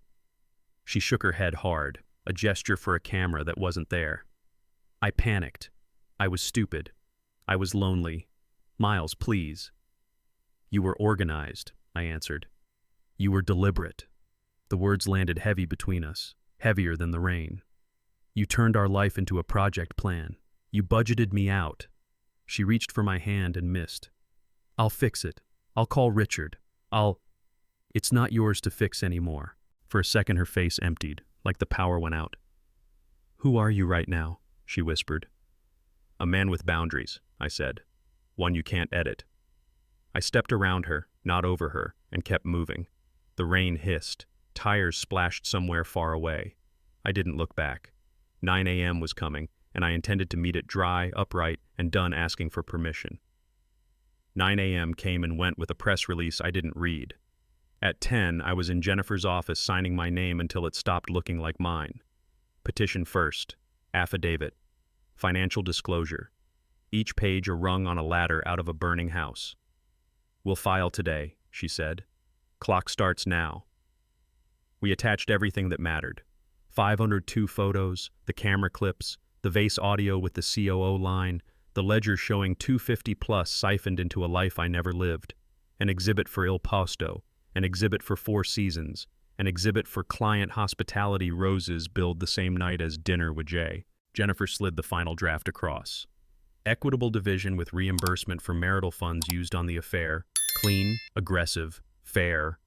She shook her head hard, a gesture for a camera that wasn't there. I panicked. I was stupid. I was lonely. Miles, please. You were organized, I answered. You were deliberate. The words landed heavy between us, heavier than the rain. You turned our life into a project plan. You budgeted me out. She reached for my hand and missed. I'll fix it. I'll call Richard. It's not yours to fix anymore. For a second her face emptied, like the power went out. Who are you right now? She whispered. A man with boundaries, I said. One you can't edit. I stepped around her, not over her, and kept moving. The rain hissed. Tires splashed somewhere far away. I didn't look back. 9 a.m. was coming, and I intended to meet it dry, upright, and done asking for permission. 9 a.m. came and went with a press release I didn't read. At 10, I was in Jennifer's office signing my name until it stopped looking like mine. Petition first. Affidavit. Financial disclosure. Each page a rung on a ladder out of a burning house. We'll file today, she said. Clock starts now. We attached everything that mattered. 502 photos, the camera clips, the Vase audio with the COO line, the ledger showing 250 plus siphoned into a life I never lived, an exhibit for Il Posto, An exhibit for 4 seasons. An exhibit for client hospitality roses billed the same night as dinner with Jay. Jennifer slid the final draft across. Equitable division with reimbursement for marital funds used on the affair. Clean, aggressive, fair.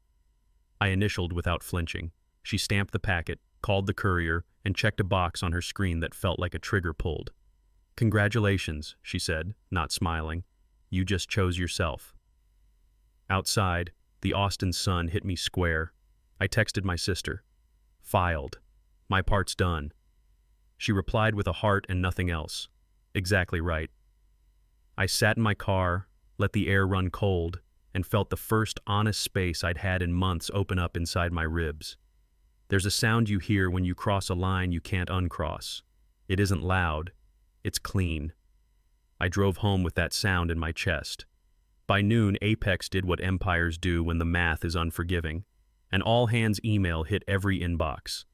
I initialed without flinching. She stamped the packet, called the courier, and checked a box on her screen that felt like a trigger pulled. "Congratulations," she said, not smiling. "You just chose yourself." Outside, the Austin sun hit me square. I texted my sister. "Filed. My part's done." She replied with a heart and nothing else. Exactly right. I sat in my car, let the air run cold, and felt the first honest space I'd had in months open up inside my ribs. There's a sound you hear when you cross a line you can't uncross. It isn't loud. It's clean. I drove home with that sound in my chest. By noon, Apex did what empires do when the math is unforgiving. An all-hands email hit every inbox.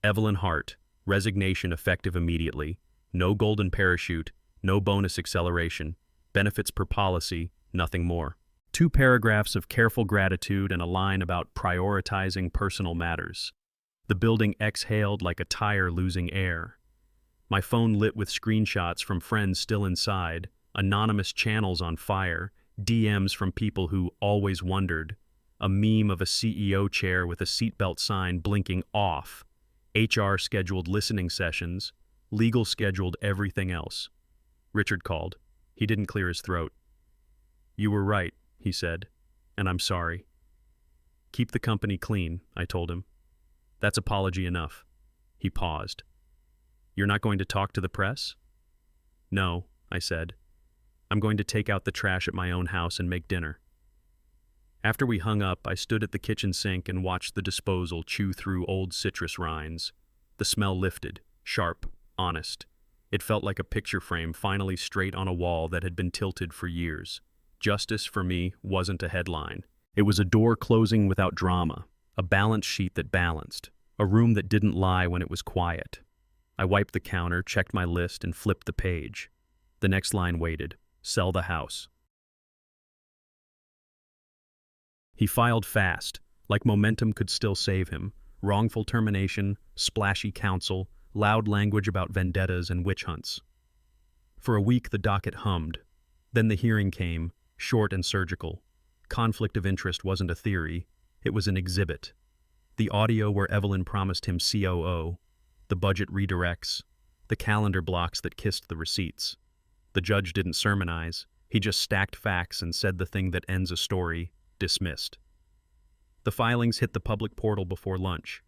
Evelyn Hart, resignation effective immediately. No golden parachute, no bonus acceleration. Benefits per policy, nothing more. 2 paragraphs of careful gratitude and a line about prioritizing personal matters. The building exhaled like a tire losing air. My phone lit with screenshots from friends still inside, anonymous channels on fire, DMs from people who always wondered, a meme of a CEO chair with a seatbelt sign blinking off. HR scheduled listening sessions, legal scheduled everything else. Richard called. He didn't clear his throat. "You were right," he said, "and I'm sorry." "Keep the company clean," I told him. "That's apology enough." He paused. "You're not going to talk to the press?" "No," I said. "I'm going to take out the trash at my own house and make dinner." After we hung up, I stood at the kitchen sink and watched the disposal chew through old citrus rinds. The smell lifted, sharp, honest. It felt like a picture frame finally straight on a wall that had been tilted for years. Justice, for me, wasn't a headline. It was a door closing without drama, a balance sheet that balanced, a room that didn't lie when it was quiet. I wiped the counter, checked my list, and flipped the page. The next line waited. Sell the house. He filed fast, like momentum could still save him. Wrongful termination, splashy counsel, loud language about vendettas and witch hunts. For a week the docket hummed. Then the hearing came, short and surgical. Conflict of interest wasn't a theory, it was an exhibit. The audio where Evelyn promised him COO, the budget redirects, the calendar blocks that kissed the receipts. The judge didn't sermonize, he just stacked facts and said the thing that ends a story, dismissed. The filings hit the public portal before lunch.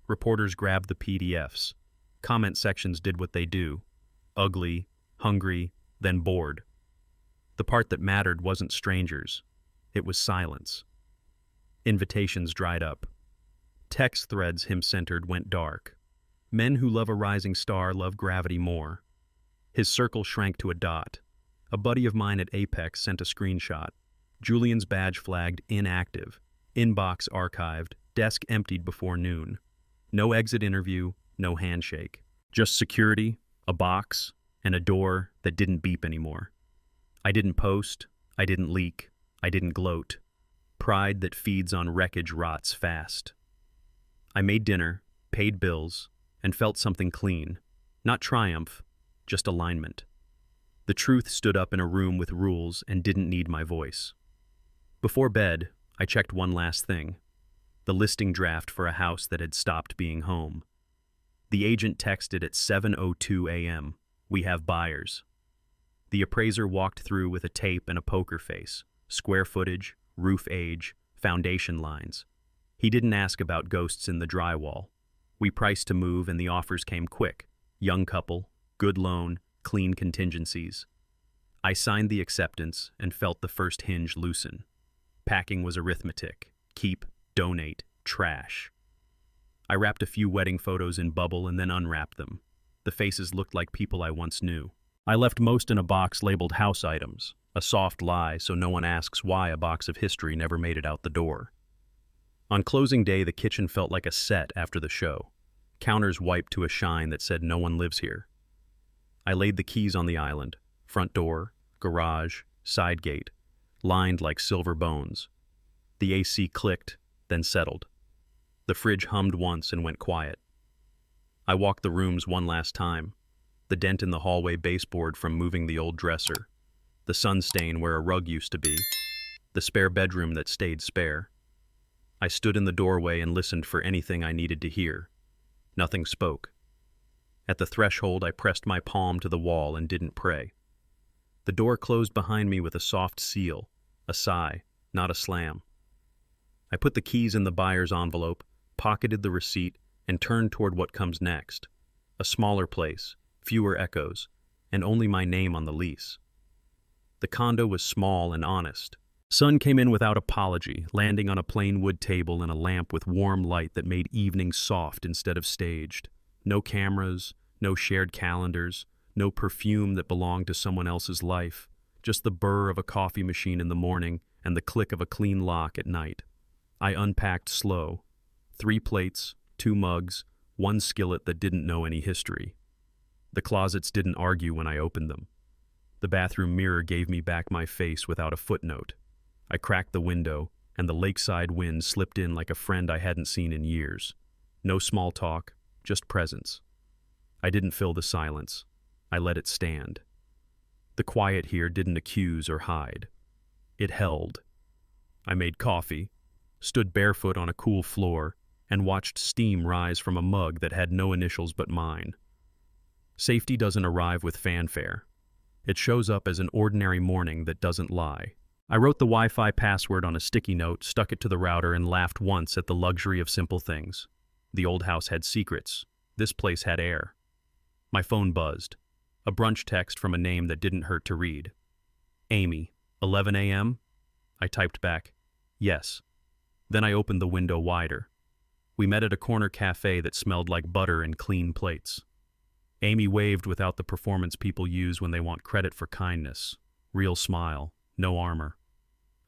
Reporters grabbed the PDFs. Comment sections did what they do. Ugly, hungry, then bored. The part that mattered wasn't strangers. It was silence. Invitations dried up. Text threads him-centered went dark. Men who love a rising star love gravity more. His circle shrank to a dot. A buddy of mine at Apex sent a screenshot. Julian's badge flagged inactive. Inbox archived. Desk emptied before noon. No exit interview, no handshake. Just security, a box, and a door that didn't beep anymore. I didn't post. I didn't leak. I didn't gloat. Pride that feeds on wreckage rots fast. I made dinner, paid bills, and felt something clean. Not triumph, just alignment. The truth stood up in a room with rules and didn't need my voice. Before bed, I checked one last thing. The listing draft for a house that had stopped being home. The agent texted at 7:02 a.m. "We have buyers." The appraiser walked through with a tape and a poker face. Square footage, roof age, foundation lines. He didn't ask about ghosts in the drywall. We priced to move and the offers came quick. Young couple, good loan, clean contingencies. I signed the acceptance and felt the first hinge loosen. Packing was arithmetic. Keep, donate, trash. I wrapped a few wedding photos in bubble and then unwrapped them. The faces looked like people I once knew. I left most in a box labeled house items, a soft lie so no one asks why a box of history never made it out the door. On closing day, the kitchen felt like a set after the show. Counters wiped to a shine that said no one lives here. I laid the keys on the island, front door, garage, side gate, lined like silver bones. The AC clicked, then settled. The fridge hummed once and went quiet. I walked the rooms one last time. The dent in the hallway baseboard from moving the old dresser, the sun stain where a rug used to be, the spare bedroom that stayed spare. I stood in the doorway and listened for anything I needed to hear. Nothing spoke. At the threshold, I pressed my palm to the wall and didn't pray. The door closed behind me with a soft seal, a sigh, not a slam. I put the keys in the buyer's envelope, pocketed the receipt, and turned toward what comes next. A smaller place, fewer echoes, and only my name on the lease. The condo was small and honest. Sun came in without apology, landing on a plain wood table and a lamp with warm light that made evenings soft instead of staged. No cameras, no shared calendars, no perfume that belonged to someone else's life, just the burr of a coffee machine in the morning and the click of a clean lock at night. I unpacked slow. 3 plates, 2 mugs, 1 skillet that didn't know any history. The closets didn't argue when I opened them. The bathroom mirror gave me back my face without a footnote. I cracked the window, and the lakeside wind slipped in like a friend I hadn't seen in years. No small talk, just presence. I didn't fill the silence. I let it stand. The quiet here didn't accuse or hide. It held. I made coffee, stood barefoot on a cool floor, and watched steam rise from a mug that had no initials but mine. Safety doesn't arrive with fanfare. It shows up as an ordinary morning that doesn't lie. I wrote the Wi-Fi password on a sticky note, stuck it to the router, and laughed once at the luxury of simple things. The old house had secrets. This place had air. My phone buzzed. A brunch text from a name that didn't hurt to read. Amy, 11 a.m.? I typed back, yes. Then I opened the window wider. We met at a corner cafe that smelled like butter and clean plates. Amy waved without the performance people use when they want credit for kindness. Real smile, no armor.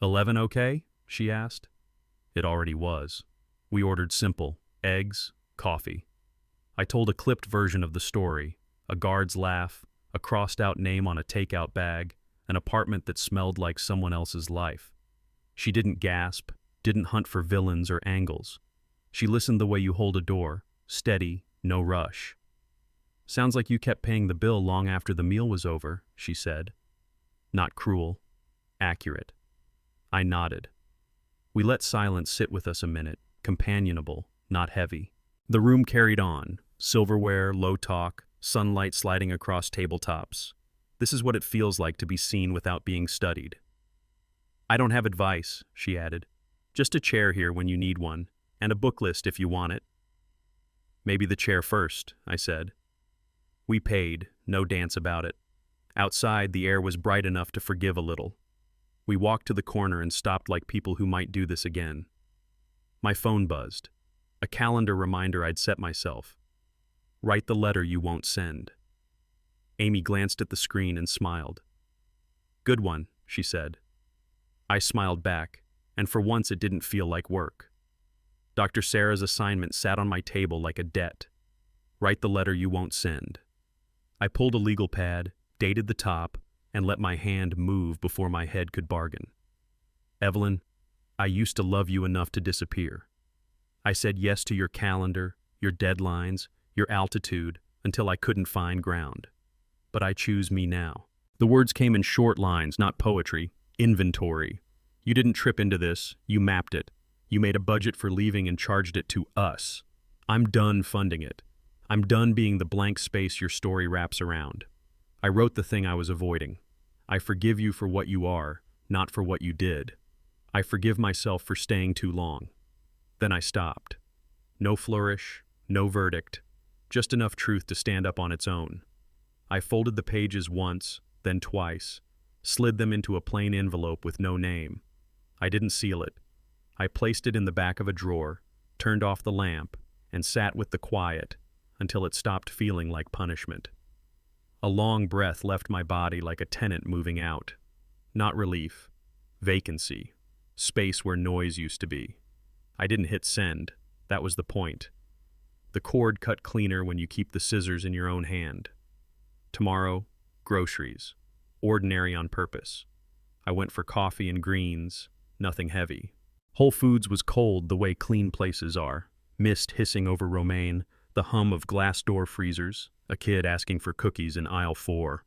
11 okay? She asked. It already was. We ordered simple, eggs, coffee. I told a clipped version of the story, a guard's laugh, a crossed-out name on a takeout bag, an apartment that smelled like someone else's life. She didn't gasp, didn't hunt for villains or angles. She listened the way you hold a door, steady, no rush. Sounds like you kept paying the bill long after the meal was over, she said. Not cruel, accurate. I nodded. We let silence sit with us a minute, companionable, not heavy. The room carried on, silverware, low talk, sunlight sliding across tabletops. This is what it feels like to be seen without being studied. I don't have advice, she added. Just a chair here when you need one, and a book list if you want it. Maybe the chair first, I said. We paid, no dance about it. Outside, the air was bright enough to forgive a little. We walked to the corner and stopped like people who might do this again. My phone buzzed. A calendar reminder I'd set myself. Write the letter you won't send. Amy glanced at the screen and smiled. Good one, she said. I smiled back, and for once it didn't feel like work. Dr. Sarah's assignment sat on my table like a debt. Write the letter you won't send. I pulled a legal pad, dated the top, and let my hand move before my head could bargain. Evelyn, I used to love you enough to disappear. I said yes to your calendar, your deadlines, your altitude, until I couldn't find ground. But I choose me now. The words came in short lines, not poetry. Inventory. You didn't trip into this, you mapped it. You made a budget for leaving and charged it to us. I'm done funding it. I'm done being the blank space your story wraps around. I wrote the thing I was avoiding. I forgive you for what you are, not for what you did. I forgive myself for staying too long. Then I stopped. No flourish, no verdict, just enough truth to stand up on its own. I folded the pages once, then twice, slid them into a plain envelope with no name. I didn't seal it. I placed it in the back of a drawer, turned off the lamp, and sat with the quiet until it stopped feeling like punishment. A long breath left my body like a tenant moving out. Not relief, vacancy, space where noise used to be. I didn't hit send. That was the point. The cord cut cleaner when you keep the scissors in your own hand. Tomorrow, groceries. Ordinary on purpose. I went for coffee and greens, nothing heavy. Whole Foods was cold the way clean places are. Mist hissing over romaine, the hum of glass door freezers, a kid asking for cookies in aisle 4.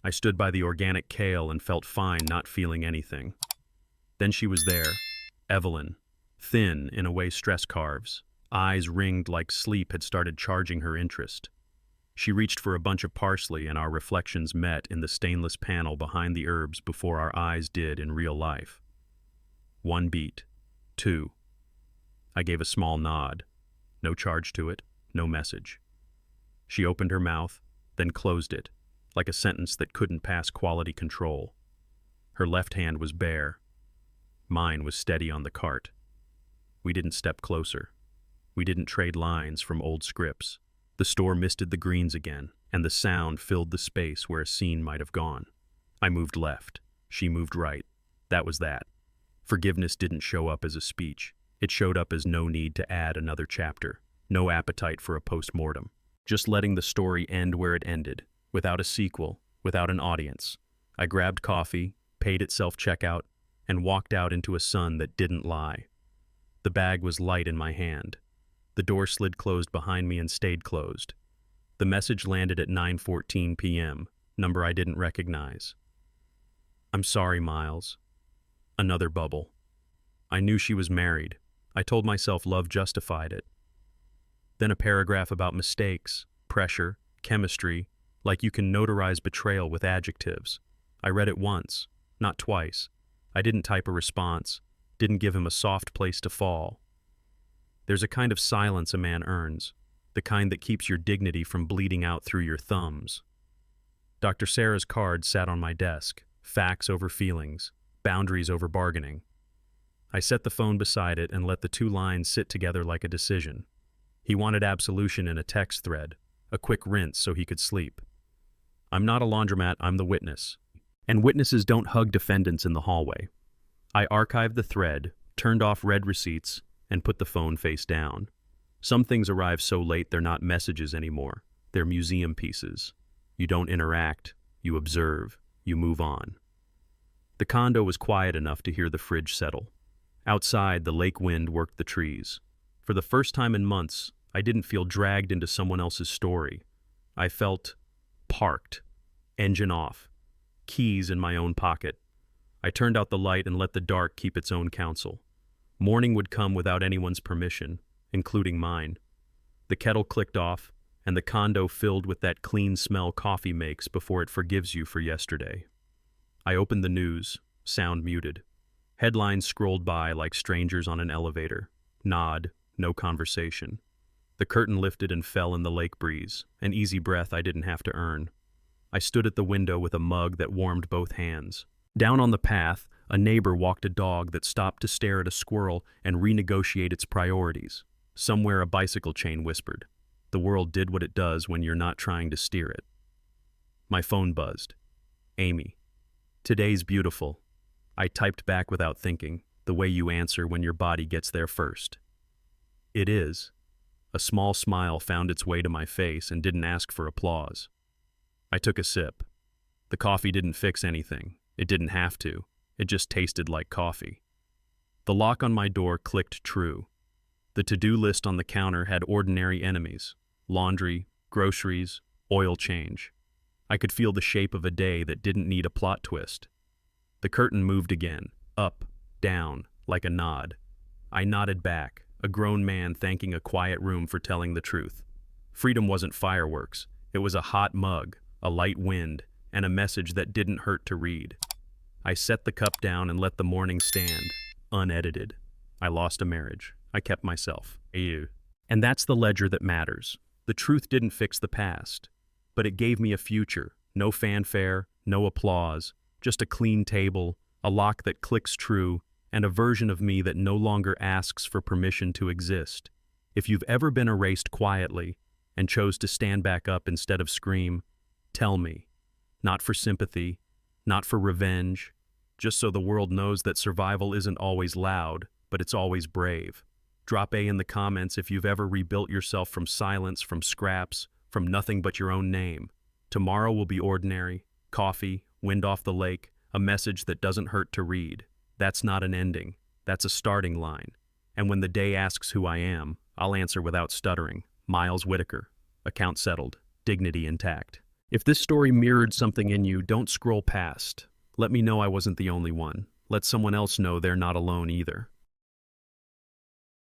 I stood by the organic kale and felt fine not feeling anything. Then she was there, Evelyn, thin in a way stress carves, eyes ringed like sleep had started charging her interest. She reached for a bunch of parsley and our reflections met in the stainless panel behind the herbs before our eyes did in real life. 1 beat. 2. I gave a small nod. No charge to it, no message. She opened her mouth, then closed it, like a sentence that couldn't pass quality control. Her left hand was bare. Mine was steady on the cart. We didn't step closer. We didn't trade lines from old scripts. The store misted the greens again, and the sound filled the space where a scene might have gone. I moved left. She moved right. That was that. Forgiveness didn't show up as a speech. It showed up as no need to add another chapter, no appetite for a post-mortem. Just letting the story end where it ended, without a sequel, without an audience. I grabbed coffee, paid at self-checkout, and walked out into a sun that didn't lie. The bag was light in my hand. The door slid closed behind me and stayed closed. The message landed at 9:14 p.m., number I didn't recognize. I'm sorry, Miles. Another bubble. I knew she was married. I told myself love justified it. Then a paragraph about mistakes, pressure, chemistry, like you can notarize betrayal with adjectives. I read it once, not twice. I didn't type a response, didn't give him a soft place to fall. There's a kind of silence a man earns, the kind that keeps your dignity from bleeding out through your thumbs. Dr. Sarah's card sat on my desk, facts over feelings, boundaries over bargaining. I set the phone beside it and let the 2 lines sit together like a decision. He wanted absolution in a text thread, a quick rinse so he could sleep. I'm not a laundromat, I'm the witness. And witnesses don't hug defendants in the hallway. I archived the thread, turned off read receipts, and put the phone face down. Some things arrive so late they're not messages anymore. They're museum pieces. You don't interact, you observe, you move on. The condo was quiet enough to hear the fridge settle. Outside, the lake wind worked the trees. For the first time in months, I didn't feel dragged into someone else's story. I felt parked, engine off, keys in my own pocket. I turned out the light and let the dark keep its own counsel. Morning would come without anyone's permission, including mine. The kettle clicked off, and the condo filled with that clean smell coffee makes before it forgives you for yesterday. I opened the news, sound muted. Headlines scrolled by like strangers on an elevator. Nod, no conversation. The curtain lifted and fell in the lake breeze, an easy breath I didn't have to earn. I stood at the window with a mug that warmed both hands. Down on the path, a neighbor walked a dog that stopped to stare at a squirrel and renegotiate its priorities. Somewhere a bicycle chain whispered. The world did what it does when you're not trying to steer it. My phone buzzed. Amy. Today's beautiful. I typed back without thinking, the way you answer when your body gets there first. It is. A small smile found its way to my face and didn't ask for applause. I took a sip. The coffee didn't fix anything. It didn't have to. It just tasted like coffee. The lock on my door clicked true. The to-do list on the counter had ordinary enemies: laundry, groceries, oil change. I could feel the shape of a day that didn't need a plot twist. The curtain moved again, up, down, like a nod. I nodded back, a grown man thanking a quiet room for telling the truth. Freedom wasn't fireworks. It was a hot mug, a light wind, and a message that didn't hurt to read. I set the cup down and let the morning stand, unedited. I lost a marriage. I kept myself. Ew. And that's the ledger that matters. The truth didn't fix the past, but it gave me a future. No fanfare, no applause, just a clean table, a lock that clicks true, and a version of me that no longer asks for permission to exist. If you've ever been erased quietly and chose to stand back up instead of scream, tell me. Not for sympathy, not for revenge, just so the world knows that survival isn't always loud, but it's always brave. Drop A in the comments if you've ever rebuilt yourself from silence, from scraps, from nothing but your own name. Tomorrow will be ordinary. Coffee, wind off the lake, a message that doesn't hurt to read. That's not an ending. That's a starting line. And when the day asks who I am, I'll answer without stuttering. Miles Whitaker. Account settled. Dignity intact. If this story mirrored something in you, don't scroll past. Let me know I wasn't the only one. Let someone else know they're not alone either.